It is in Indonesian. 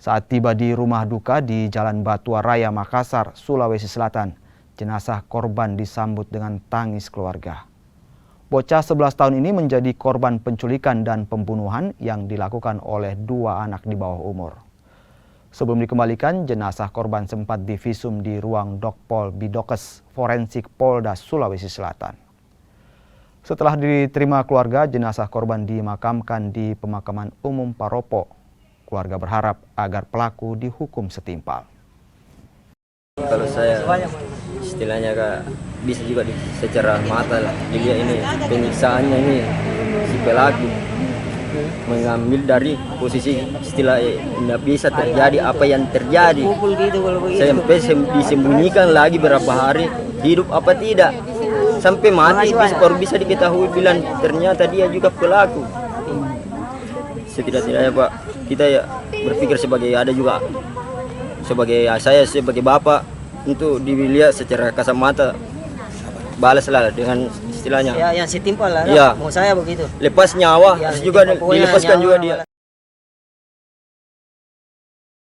Saat tiba di rumah duka di Jalan Batua Raya, Makassar, Sulawesi Selatan, jenazah korban disambut dengan tangis keluarga. Bocah 11 tahun ini menjadi korban penculikan dan pembunuhan yang dilakukan oleh dua anak di bawah umur. Sebelum dikembalikan, jenazah korban sempat divisum di ruang Dokpol Bidokes Forensik Polda Sulawesi Selatan. Setelah diterima keluarga, jenazah korban dimakamkan di Pemakaman Umum Paropo. Keluarga berharap agar pelaku dihukum setimpal. Kalau saya istilahnya bisa juga secara mata lah dilihat ini penyiksaannya ini si pelaku mengambil dari posisi istilah tidak bisa terjadi apa yang terjadi sampai disembunyikan lagi berapa hari hidup apa tidak sampai mati baru bisa diketahui bilang ternyata dia juga pelaku. Setidak-tidaknya Pak, kita ya berpikir sebagai saya sebagai bapak untuk dilihat secara kasat mata, balaslah dengan istilahnya ya yang setimpal lah, ya, mau saya begitu lepas nyawa ya, juga dilepaskan juga dia.